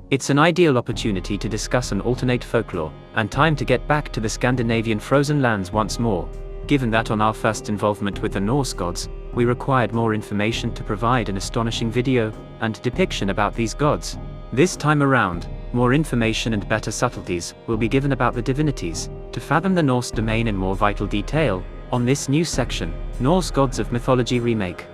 It's an ideal opportunity to discuss an alternate folklore, and time to get back to the Scandinavian frozen lands once more, given that on our first involvement with the Norse gods, we required more information to provide an astonishing video and depiction about these gods. This time around, more information and better subtleties will be given about the divinities, to fathom the Norse domain in more vital detail, on this new section, Norse Gods of Mythology Remake.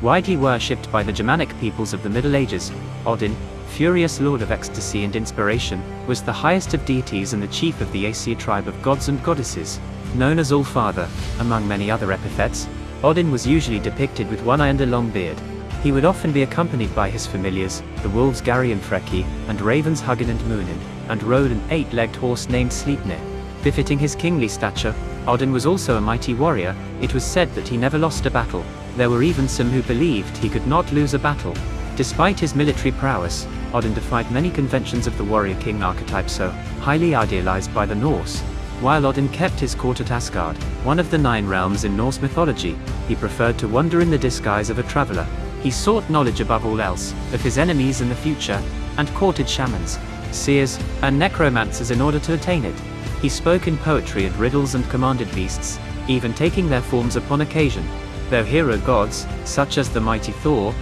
Widely worshipped by the Germanic peoples of the Middle Ages, Odin, furious lord of ecstasy and inspiration, was the highest of deities and the chief of the Aesir tribe of gods and goddesses. Known as All-Father, among many other epithets, Odin was usually depicted with one eye and a long beard. He would often be accompanied by his familiars, the wolves Gary and Freki, and ravens Hugin and Munin, and rode an 8-legged horse named Sleipnir. Befitting his kingly stature, Odin was also a mighty warrior. It was said that he never lost a battle. There were even some who believed he could not lose a battle. Despite his military prowess, Odin defied many conventions of the warrior king archetype, so highly idealized by the Norse. While Odin kept his court at Asgard, one of the 9 realms in Norse mythology, he preferred to wander in the disguise of a traveler. He sought knowledge above all else, of his enemies and the future, and courted shamans, seers, and necromancers in order to attain it. He spoke in poetry and riddles and commanded beasts, even taking their forms upon occasion. Though hero gods, such as the mighty Thor,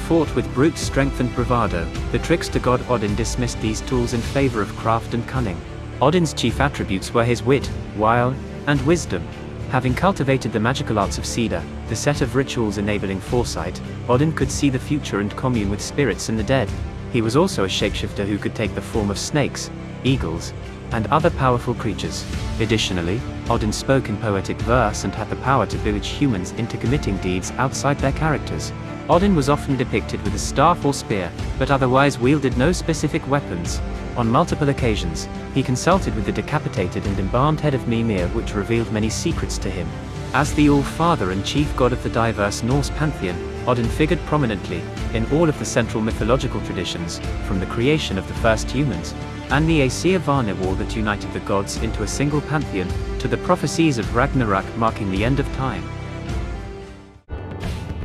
fought with brute strength and bravado, the trickster god Odin dismissed these tools in favor of craft and cunning. Odin's chief attributes were his wit, wile, and wisdom. Having cultivated the magical arts of Cedar, the set of rituals enabling foresight, Odin could see the future and commune with spirits and the dead. He was also a shapeshifter who could take the form of snakes, eagles, and other powerful creatures. Additionally, Odin spoke in poetic verse and had the power to bewitch humans into committing deeds outside their characters. Odin was often depicted with a staff or spear, but otherwise wielded no specific weapons. On multiple occasions, he consulted with the decapitated and embalmed head of Mimir, which revealed many secrets to him. As the All-Father and chief god of the diverse Norse pantheon, Odin figured prominently in all of the central mythological traditions, from the creation of the first humans, and the Aesir War that united the gods into a single pantheon, to the prophecies of Ragnarok marking the end of time.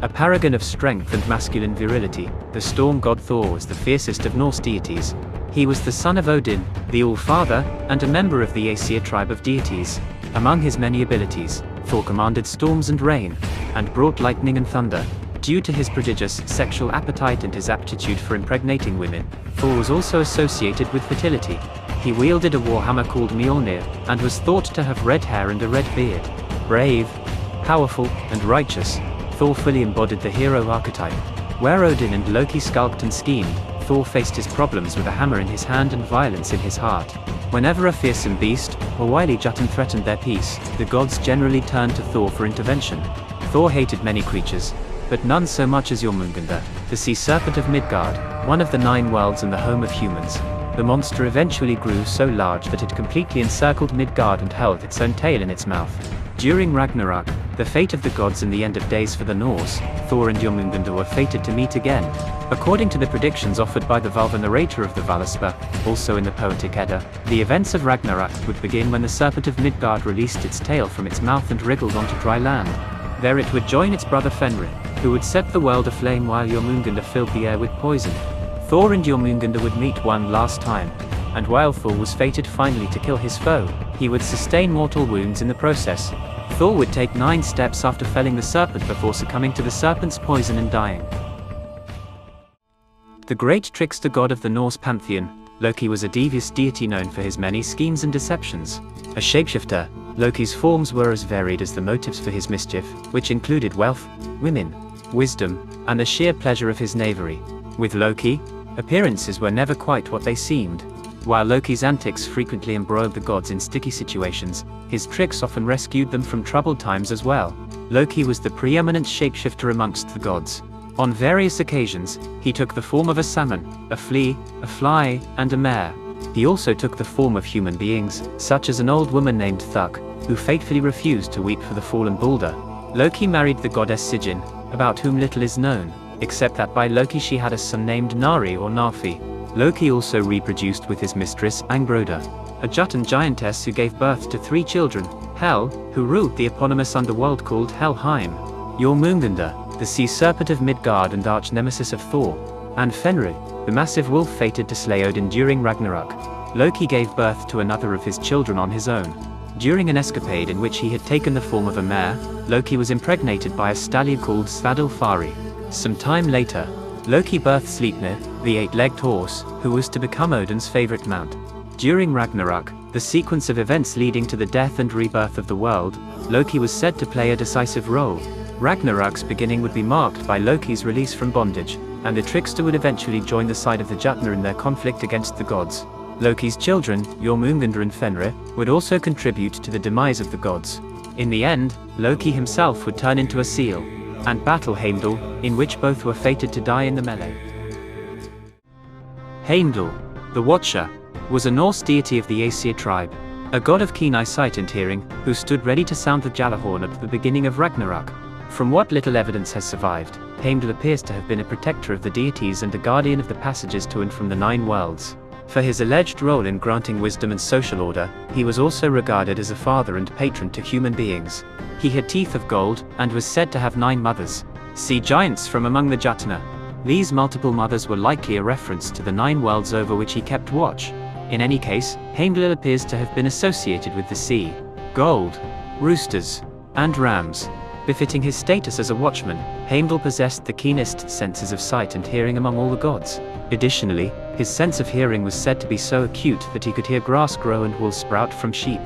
A paragon of strength and masculine virility, the storm god Thor was the fiercest of Norse deities. He was the son of Odin, the All-Father, and a member of the Aesir tribe of deities. Among his many abilities, Thor commanded storms and rain, and brought lightning and thunder. Due to his prodigious sexual appetite and his aptitude for impregnating women, Thor was also associated with fertility. He wielded a warhammer called Mjolnir, and was thought to have red hair and a red beard. Brave, powerful, and righteous, Thor fully embodied the hero archetype. Where Odin and Loki skulked and schemed, Thor faced his problems with a hammer in his hand and violence in his heart. Whenever a fearsome beast or wily Jotun threatened their peace, the gods generally turned to Thor for intervention. Thor hated many creatures, but none so much as Jormungandr, the sea serpent of Midgard, one of the 9 worlds and the home of humans. The monster eventually grew so large that it completely encircled Midgard and held its own tail in its mouth. During Ragnarok, the fate of the gods and the end of days for the Norse, Thor and Jormungandr were fated to meet again. According to the predictions offered by the Valva narrator of the Valispa, also in the Poetic Edda, the events of Ragnarok would begin when the serpent of Midgard released its tail from its mouth and wriggled onto dry land. There it would join its brother Fenrir, who would set the world aflame while Jormungandr filled the air with poison. Thor and Jormungandr would meet one last time, and while Thor was fated finally to kill his foe, he would sustain mortal wounds in the process. Thor would take 9 steps after felling the serpent before succumbing to the serpent's poison and dying. The great trickster god of the Norse pantheon, Loki was a devious deity known for his many schemes and deceptions. A shapeshifter, Loki's forms were as varied as the motives for his mischief, which included wealth, women, wisdom, and the sheer pleasure of his knavery. With Loki, appearances were never quite what they seemed. While Loki's antics frequently embroiled the gods in sticky situations, his tricks often rescued them from troubled times as well. Loki was the preeminent shapeshifter amongst the gods. On various occasions, he took the form of a salmon, a flea, a fly, and a mare. He also took the form of human beings, such as an old woman named Thuk, who fatefully refused to weep for the fallen Baldur. Loki married the goddess Sigyn, about whom little is known, except that by Loki she had a son named Nari or Narfi. Loki also reproduced with his mistress Angroda, a Jotun giantess who gave birth to 3 children, Hel, who ruled the eponymous underworld called Helheim, Jormungandr, the sea serpent of Midgard and arch-nemesis of Thor, and Fenrir, the massive wolf fated to slay Odin during Ragnarok. Loki gave birth to another of his children on his own. During an escapade in which he had taken the form of a mare, Loki was impregnated by a stallion called Svadilfari. Some time later, Loki birthed Sleipnir, the eight-legged horse, who was to become Odin's favorite mount. During Ragnarok, the sequence of events leading to the death and rebirth of the world, Loki was said to play a decisive role. Ragnarok's beginning would be marked by Loki's release from bondage, and the trickster would eventually join the side of the Jötnar in their conflict against the gods. Loki's children, Jormungandr and Fenrir, would also contribute to the demise of the gods. In the end, Loki himself would turn into a seal, and battle Heimdall, in which both were fated to die in the melee. Heimdall, the Watcher, was a Norse deity of the Aesir tribe, a god of keen eyesight and hearing, who stood ready to sound the Gjallarhorn at the beginning of Ragnarok. From what little evidence has survived, Heimdall appears to have been a protector of the deities and a guardian of the passages to and from the Nine Worlds. For his alleged role in granting wisdom and social order, he was also regarded as a father and patron to human beings. He had teeth of gold, and was said to have 9 mothers. See giants from among the Jötnar. These multiple mothers were likely a reference to the 9 worlds over which he kept watch. In any case, Heimdall appears to have been associated with the sea, gold, roosters, and rams. Befitting his status as a watchman, Heimdall possessed the keenest senses of sight and hearing among all the gods. Additionally, his sense of hearing was said to be so acute that he could hear grass grow and wool sprout from sheep.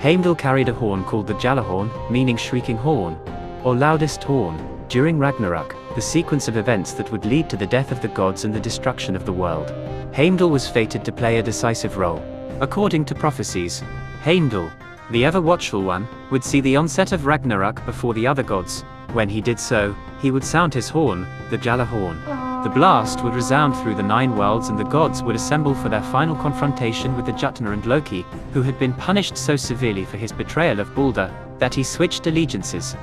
Heimdall carried a horn called the Gjallarhorn, meaning shrieking horn, or loudest horn. During Ragnarok, the sequence of events that would lead to the death of the gods and the destruction of the world, Heimdall was fated to play a decisive role. According to prophecies, Heimdall, the ever-watchful one, would see the onset of Ragnarok before the other gods. When he did so, he would sound his horn, the Gjallarhorn. The blast would resound through the 9 worlds and the gods would assemble for their final confrontation with the Jötnar and Loki, who had been punished so severely for his betrayal of Baldur, that he switched allegiances.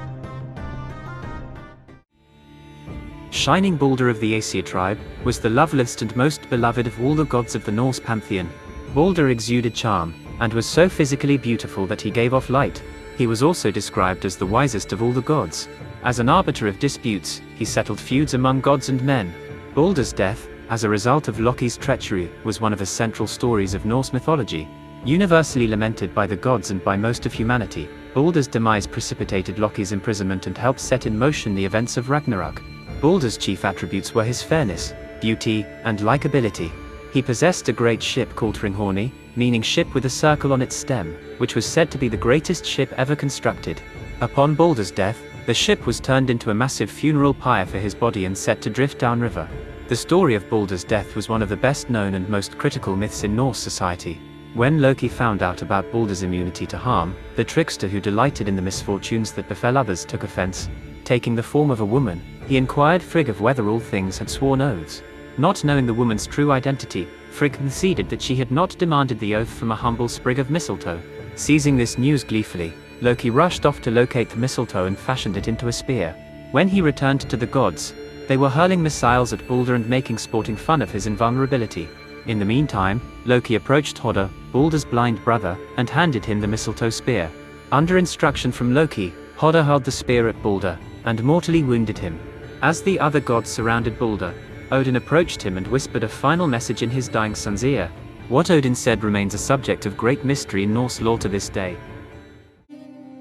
Shining Baldur of the Aesir tribe was the loveliest and most beloved of all the gods of the Norse pantheon. Baldur exuded charm, and was so physically beautiful that he gave off light. He was also described as the wisest of all the gods. As an arbiter of disputes, he settled feuds among gods and men. Baldur's death, as a result of Loki's treachery, was one of the central stories of Norse mythology. Universally lamented by the gods and by most of humanity, Baldur's demise precipitated Loki's imprisonment and helped set in motion the events of Ragnarok. Baldur's chief attributes were his fairness, beauty, and likability. He possessed a great ship called Hringhorni, meaning ship with a circle on its stem, which was said to be the greatest ship ever constructed. Upon Baldur's death, the ship was turned into a massive funeral pyre for his body and set to drift downriver. The story of Baldur's death was one of the best known and most critical myths in Norse society. When Loki found out about Baldur's immunity to harm, the trickster who delighted in the misfortunes that befell others took offense. Taking the form of a woman, he inquired Frigg of whether all things had sworn oaths. Not knowing the woman's true identity, Frigg conceded that she had not demanded the oath from a humble sprig of mistletoe. Seizing this news gleefully, Loki rushed off to locate the mistletoe and fashioned it into a spear. When he returned to the gods, they were hurling missiles at Baldur and making sporting fun of his invulnerability. In the meantime, Loki approached Hodder, Baldur's blind brother, and handed him the mistletoe spear. Under instruction from Loki, Hodder hurled the spear at Baldur, and mortally wounded him. As the other gods surrounded Baldur, Odin approached him and whispered a final message in his dying son's ear. What Odin said remains a subject of great mystery in Norse lore to this day.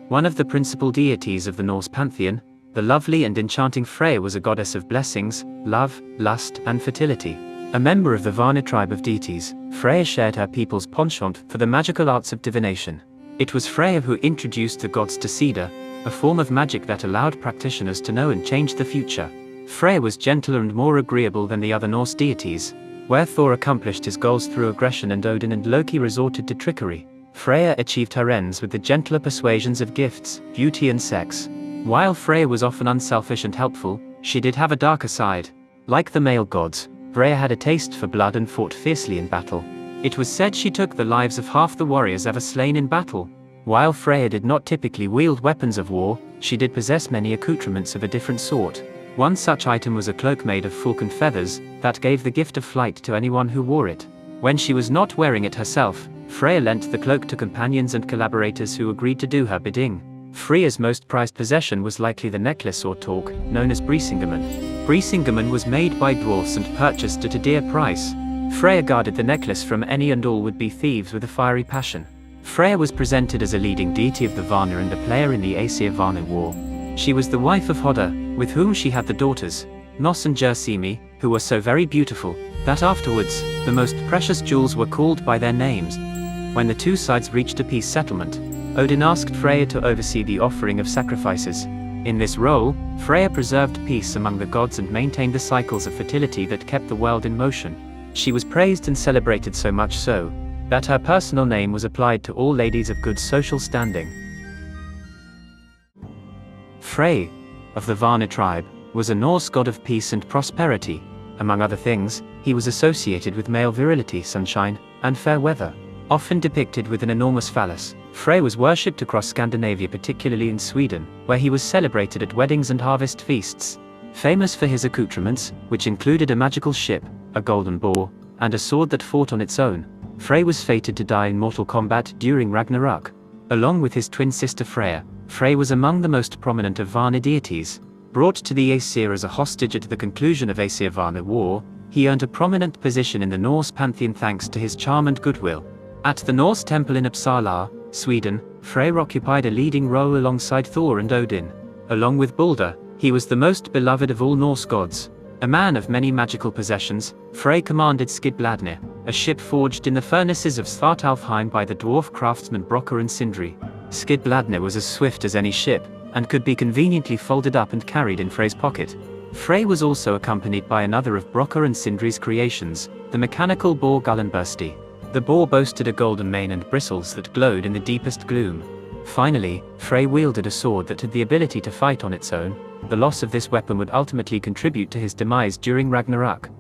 One of the principal deities of the Norse pantheon, the lovely and enchanting Freya, was a goddess of blessings, love, lust, and fertility. A member of the Vana tribe of deities, Freya shared her people's penchant for the magical arts of divination. It was Freya who introduced the gods to Seida, a form of magic that allowed practitioners to know and change the future. Freya was gentler and more agreeable than the other Norse deities. Where Thor accomplished his goals through aggression and Odin and Loki resorted to trickery, Freya achieved her ends with the gentler persuasions of gifts, beauty and sex. While Freya was often unselfish and helpful, she did have a darker side. Like the male gods, Freya had a taste for blood and fought fiercely in battle. It was said she took the lives of half the warriors ever slain in battle. While Freya did not typically wield weapons of war, she did possess many accoutrements of a different sort. One such item was a cloak made of falcon feathers, that gave the gift of flight to anyone who wore it. When she was not wearing it herself, Freya lent the cloak to companions and collaborators who agreed to do her bidding. Freya's most prized possession was likely the necklace or torque, known as Brisingamen. Brisingamen was made by dwarfs and purchased at a dear price. Freya guarded the necklace from any and all would-be thieves with a fiery passion. Freya was presented as a leading deity of the Vana and a player in the Aesir-Vana war. She was the wife of Hodda, with whom she had the daughters, Nos and Gersimi, who were so very beautiful, that afterwards, the most precious jewels were called by their names. When the two sides reached a peace settlement, Odin asked Freya to oversee the offering of sacrifices. In this role, Freya preserved peace among the gods and maintained the cycles of fertility that kept the world in motion. She was praised and celebrated so much so, that her personal name was applied to all ladies of good social standing. Frey, of the Vana tribe, was a Norse god of peace and prosperity. Among other things, he was associated with male virility, sunshine, and fair weather. Often depicted with an enormous phallus, Frey was worshipped across Scandinavia, particularly in Sweden, where he was celebrated at weddings and harvest feasts. Famous for his accoutrements, which included a magical ship, a golden boar, and a sword that fought on its own, Frey was fated to die in mortal combat during Ragnarok. Along with his twin sister Freya, Frey was among the most prominent of Vana deities. Brought to the Aesir as a hostage at the conclusion of Aesir-Vana war, he earned a prominent position in the Norse pantheon thanks to his charm and goodwill. At the Norse temple in Uppsala, Sweden, Freyr occupied a leading role alongside Thor and Odin. Along with Baldur, he was the most beloved of all Norse gods. A man of many magical possessions, Frey commanded Skidbladnir, a ship forged in the furnaces of Svartalfheim by the dwarf craftsmen Brokkr and Sindri. Skidbladnir was as swift as any ship, and could be conveniently folded up and carried in Frey's pocket. Frey was also accompanied by another of Brokkr and Sindri's creations, the mechanical boar Gullinbursti. The boar boasted a golden mane and bristles that glowed in the deepest gloom. Finally, Frey wielded a sword that had the ability to fight on its own. The loss of this weapon would ultimately contribute to his demise during Ragnarok.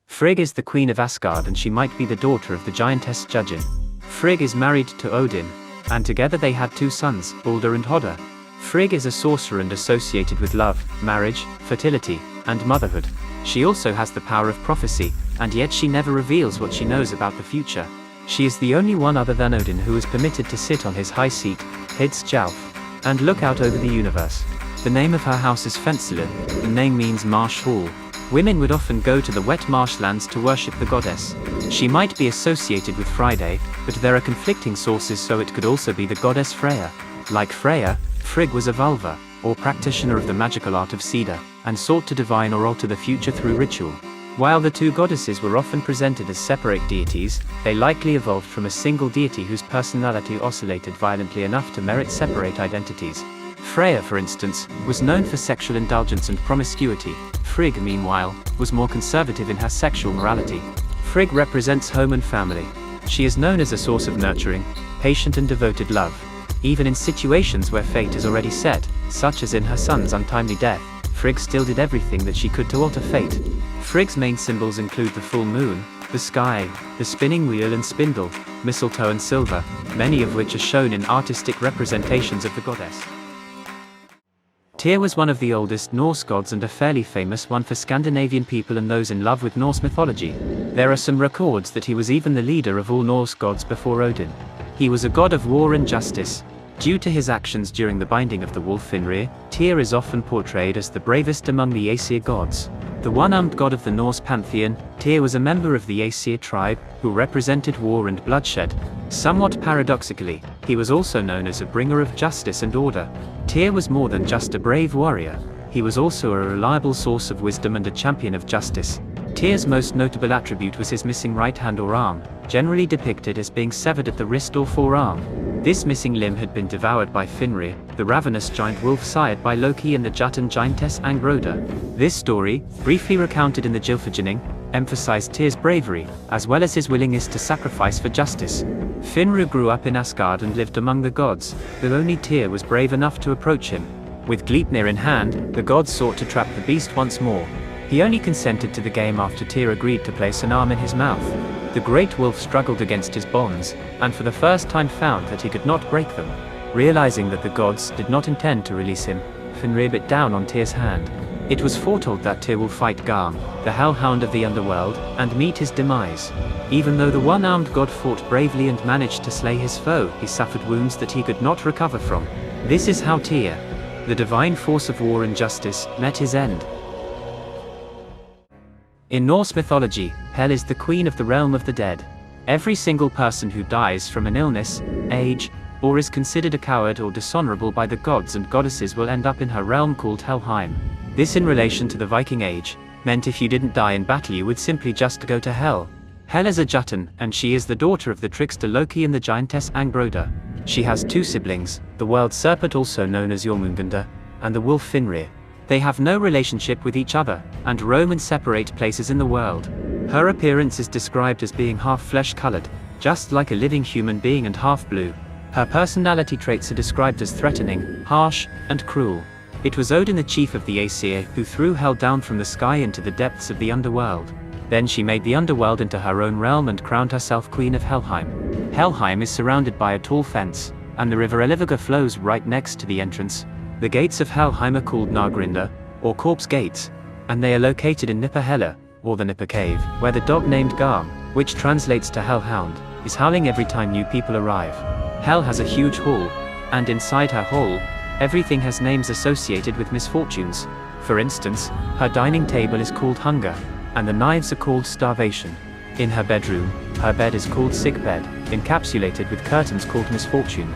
Frigg is the queen of Asgard and she might be the daughter of the giantess Judin. Frigg is married to Odin, and together they had two sons, Baldur and Hodda. Frigg is a sorcerer and associated with love, marriage, fertility, and motherhood. She also has the power of prophecy, and yet she never reveals what she knows about the future. She is the only one other than Odin who is permitted to sit on his high seat, Hidskjalf, and look out over the universe. The name of her house is Fensalin. The name means marsh hall. Women would often go to the wet marshlands to worship the goddess. She might be associated with Friday, but there are conflicting sources, so it could also be the goddess Freya. Like Freya, Frigg was a vulva, or practitioner of the magical art of cedar, and sought to divine or alter the future through ritual. While the two goddesses were often presented as separate deities, they likely evolved from a single deity whose personality oscillated violently enough to merit separate identities. Freya, for instance, was known for sexual indulgence and promiscuity. Frigg, meanwhile, was more conservative in her sexual morality. Frigg represents home and family. She is known as a source of nurturing, patient and devoted love. Even in situations where fate is already set, such as in her son's untimely death, Frigg still did everything that she could to alter fate. Frigg's main symbols include the full moon, the sky, the spinning wheel and spindle, mistletoe and silver, many of which are shown in artistic representations of the goddess. Tyr was one of the oldest Norse gods and a fairly famous one for Scandinavian people and those in love with Norse mythology. There are some records that he was even the leader of all Norse gods before Odin. He was a god of war and justice. Due to his actions during the binding of the wolf Fenrir, Tyr is often portrayed as the bravest among the Aesir gods. The one-armed god of the Norse pantheon, Tyr was a member of the Aesir tribe, who represented war and bloodshed. Somewhat paradoxically, he was also known as a bringer of justice and order. Tyr was more than just a brave warrior. He was also a reliable source of wisdom and a champion of justice. Tyr's most notable attribute was his missing right hand or arm, generally depicted as being severed at the wrist or forearm. This missing limb had been devoured by Fenrir, the ravenous giant wolf sired by Loki and the Jotun giantess Angroda. This story, briefly recounted in the Gylfaginning, emphasized Tyr's bravery, as well as his willingness to sacrifice for justice. Fenrir grew up in Asgard and lived among the gods, though only Tyr was brave enough to approach him. With Gleipnir in hand, the gods sought to trap the beast once more. He only consented to the game after Tyr agreed to place an arm in his mouth. The great wolf struggled against his bonds, and for the first time found that he could not break them. Realizing that the gods did not intend to release him, Fenrir bit down on Tyr's hand. It was foretold that Tyr will fight Garm, the hellhound of the underworld, and meet his demise. Even though the one-armed god fought bravely and managed to slay his foe, he suffered wounds that he could not recover from. This is how Tyr, the divine force of war and justice, met his end. In Norse mythology, Hel is the queen of the realm of the dead. Every single person who dies from an illness, age, or is considered a coward or dishonorable by the gods and goddesses will end up in her realm called Helheim. This, in relation to the Viking age, meant if you didn't die in battle you would simply just go to hell. Hel is a Jotun, and she is the daughter of the trickster Loki and the giantess Angroda. She has two siblings, the world serpent also known as Jormungandr, and the wolf Fenrir. They have no relationship with each other, and roam in separate places in the world. Her appearance is described as being half flesh-colored, just like a living human being, and half blue. Her personality traits are described as threatening, harsh, and cruel. It was Odin, the chief of the Aesir, who threw Hel down from the sky into the depths of the underworld. Then she made the underworld into her own realm and crowned herself queen of Helheim. Helheim is surrounded by a tall fence, and the river Elivaga flows right next to the entrance. The gates of Helheim are called Nargrinda, or Corpse Gates, and they are located in Nipperhella, or the Nipper Cave, where the dog named Garm, which translates to Hellhound, is howling every time new people arrive. Hel has a huge hall, and inside her hall, everything has names associated with misfortunes. For instance, her dining table is called Hunger, and the knives are called Starvation. In her bedroom, her bed is called Sick Bed, encapsulated with curtains called Misfortune.